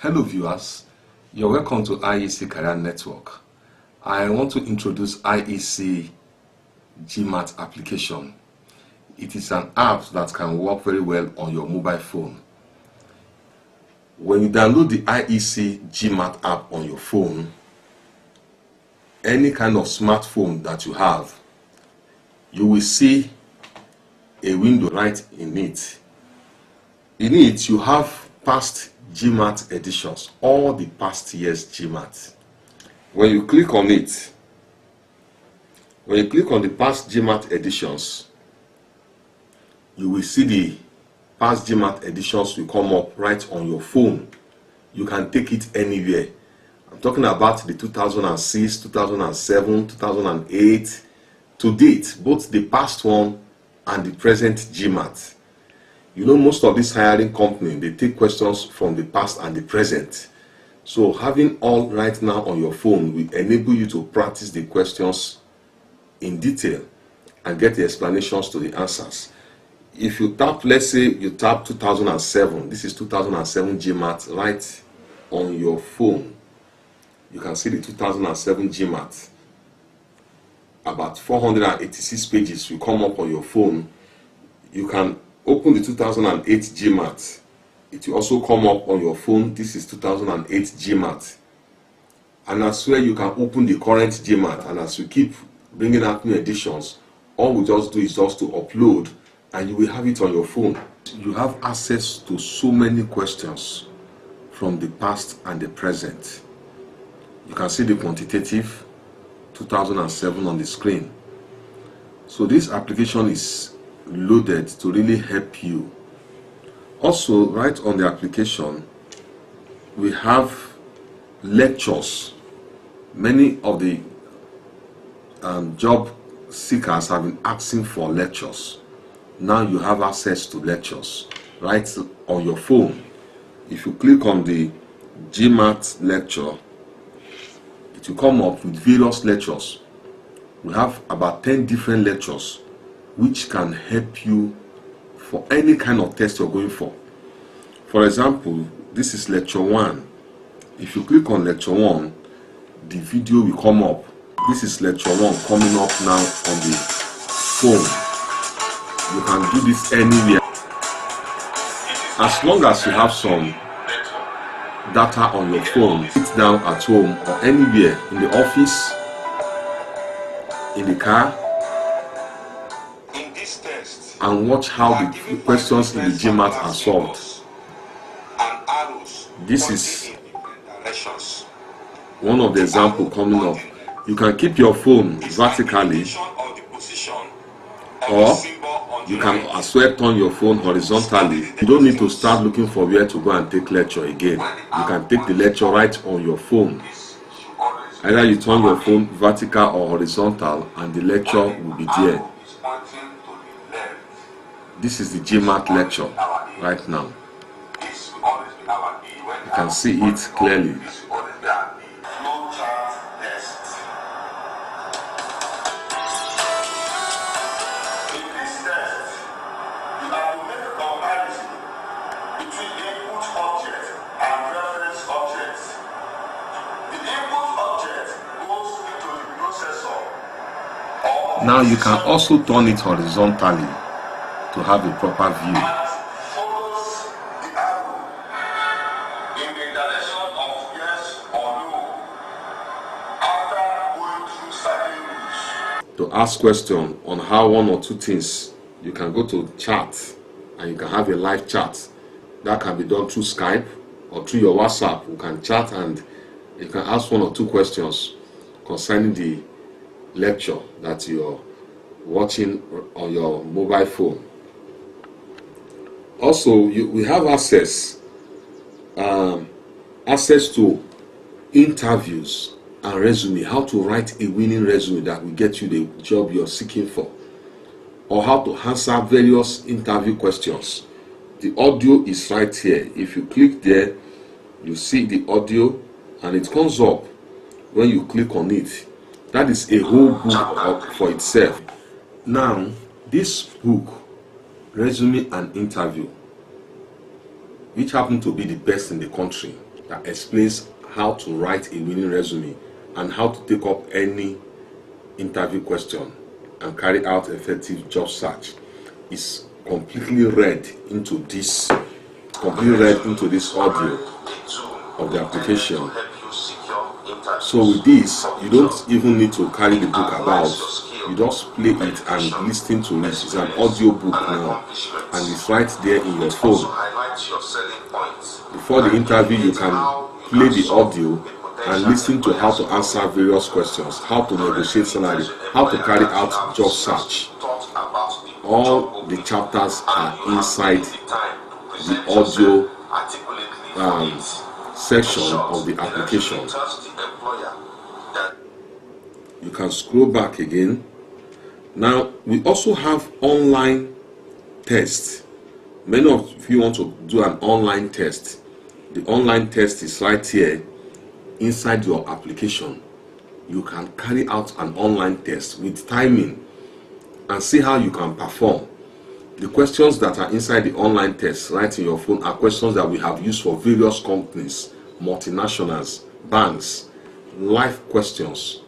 Hello viewers, you're welcome to IEC Career Network. I want to introduce IEC GMAT application. It is an app that can work very well on your mobile phone. When you download the IEC GMAT app on your phone, any kind of smartphone that you have, you will see a window right in it. In it, you have past GMAT editions, all the past year's GMAT. When you click on it, when you click on the past GMAT editions, you will see the past GMAT editions will come up right on your phone. You can take it anywhere. I'm talking about the 2006, 2007, 2008, to date, both the past one and the present GMAT. You know, most of these hiring companies, they take questions from the past and the present. So having all right now on your phone will enable you to practice the questions in detail and get the explanations to the answers. If you tap, let's say you tap 2007, this is 2007 GMAT right on your phone. You can see the 2007 GMAT. About 486 pages will come up on your phone. You can open the 2008 GMAT. It will also come up on your phone. This is 2008 GMAT. And as well, you can open the current GMAT. And as we keep bringing out new editions, all we just do is just to upload and you will have it on your phone. You have access to so many questions from the past and the present. You can see the quantitative 2007 on the screen. So this application is loaded to really help you. Also, right on the application, we have lectures. Many of the job seekers have been asking for lectures. Now you have access to lectures right on your phone. If you click on the GMAT lecture, it will come up with various lectures. We have about 10 different lectures which can help you for any kind of test you're going for. For example, this is lecture 1. If you click on lecture 1, the video will come up. This is lecture 1 coming up now on the phone. You can do this anywhere. As long as you have some data on your phone, sit down at home or anywhere, in the office, in the car, and watch how the questions in the GMAT are solved. This is one of the examples coming up. You can keep your phone vertically, or you can as well turn your phone horizontally. You don't need to start looking for where to go and take lecture again. You can take the lecture right on your phone. Either you turn your phone vertical or horizontal and the lecture will be there. This is the GMAT lecture right now. You can see it clearly. Now you can also turn it horizontally to have a proper view. To ask questions on how one or two things, you can go to chat and you can have a live chat. That can be done through Skype or through your WhatsApp. You can chat and you can ask one or two questions concerning the lecture that you're watching on your mobile phone. Also, we have access to interviews and resume, how to write a winning resume that will get you the job you're seeking for, or how to answer various interview questions. The audio is right here. If you click there, you see the audio and it comes up when you click on it. That is a whole book for itself. Now, this book, Resume and Interview, which happen to be the best in the country, that explains how to write a winning resume and how to take up any interview question and carry out effective job search is completely read into this audio of the application. So with this, you don't even need to carry the book about. You just play it and listen to it. It's an audio book now, and it's right there in your phone. Before the interview, you can play the audio and listen to how to answer various questions, how to negotiate salary, how to carry out job search. All the chapters are inside the audio section of the application. You can scroll back again. Now we also have online tests. Many of you want to do an online test. The online test is right here inside your application. You can carry out an online test with timing and see how you can perform. The questions that are inside the online test right in your phone are questions that we have used for various companies, multinationals, banks, live questions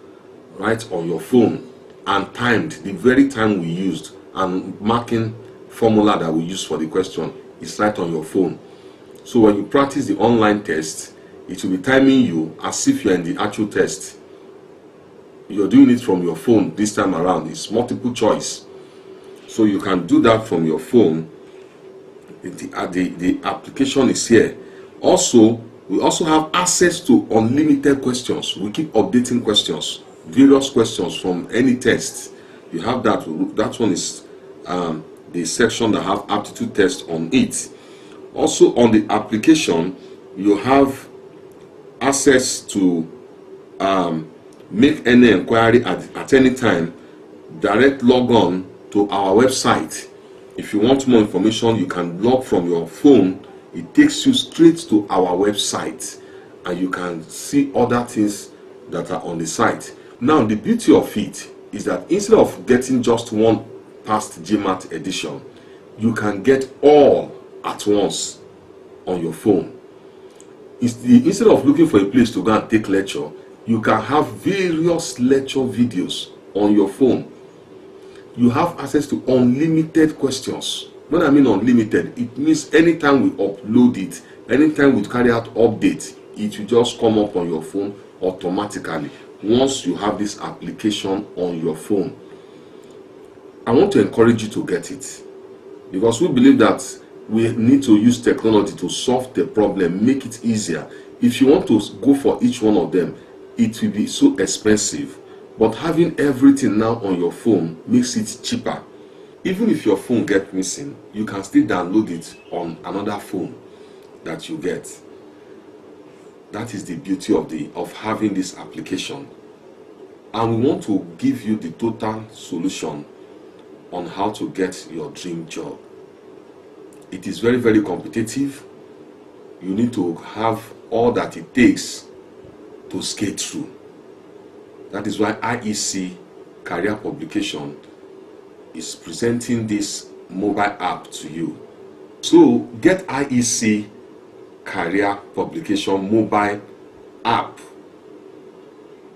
right on your phone, and timed the very time we used, and marking formula that we use for the question is right on your phone. So when you practice the online test, it will be timing you as if you're in the actual test. You're doing it from your phone this time around. It's multiple choice. So you can do that from your phone. The application is here. Also, we also have access to unlimited questions. We keep updating questions, various questions from any test. You have that. That one is the section that have aptitude test on it. Also on the application, you have access to make any inquiry at any time, direct log on to our website. If you want more information, you can log from your phone. It takes you straight to our website, and you can see other things that are on the site. Now the beauty of it is that instead of getting just one past GMAT edition, you can get all at once on your phone. Instead of looking for a place to go and take lecture, you can have various lecture videos on your phone. You have access to unlimited questions. When I mean unlimited, it means anytime we upload it, anytime we carry out update, it will just come up on your phone automatically once you have this application on your phone. I want to encourage you to get it, because we believe that we need to use technology to solve the problem, make it easier. If you want to go for each one of them, it will be so expensive. But having everything now on your phone makes it cheaper. Even if your phone gets missing, you can still download it on another phone that you get. That is the beauty of having this application. And we want to give you the total solution on how to get your dream job. It is very, very competitive. You need to have all that it takes to skate through. That is why IEC Career Publication is presenting this mobile app to you. So get IEC Career Publication mobile app.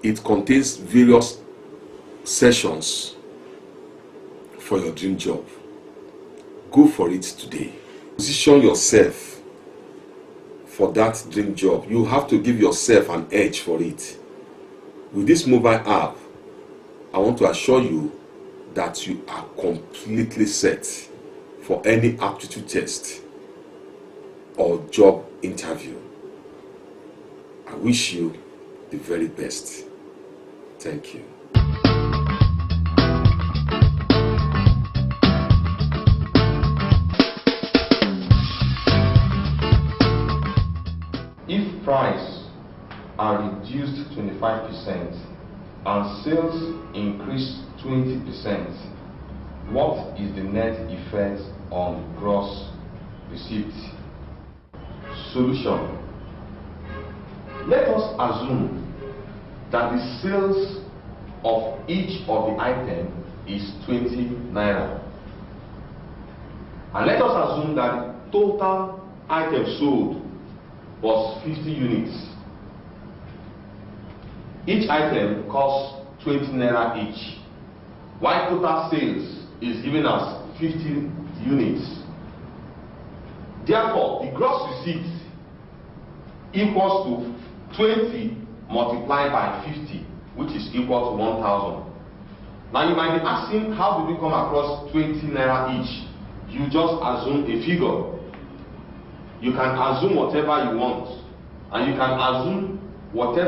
It contains various sessions for your dream job. Go for it today. Position yourself for that dream job. You have to give yourself an edge for it. With this mobile app, I want to assure you that you are completely set for any aptitude test or job interview. I wish you the very best. Thank you. If price are reduced 25% and sales increase 20%, what is the net effect on gross receipt? Solution. Let us assume that the sales of each of the item is 20 naira. And let us assume that the total items sold was 50 units. Each item costs 20 naira each, while total sales is given as 50 units. Therefore, the gross receipt equals to 20 multiplied by 50, which is equal to 1,000. Now you might be asking, how did we come across 20 naira each? You just assume a figure. You can assume whatever you want, and you can assume whatever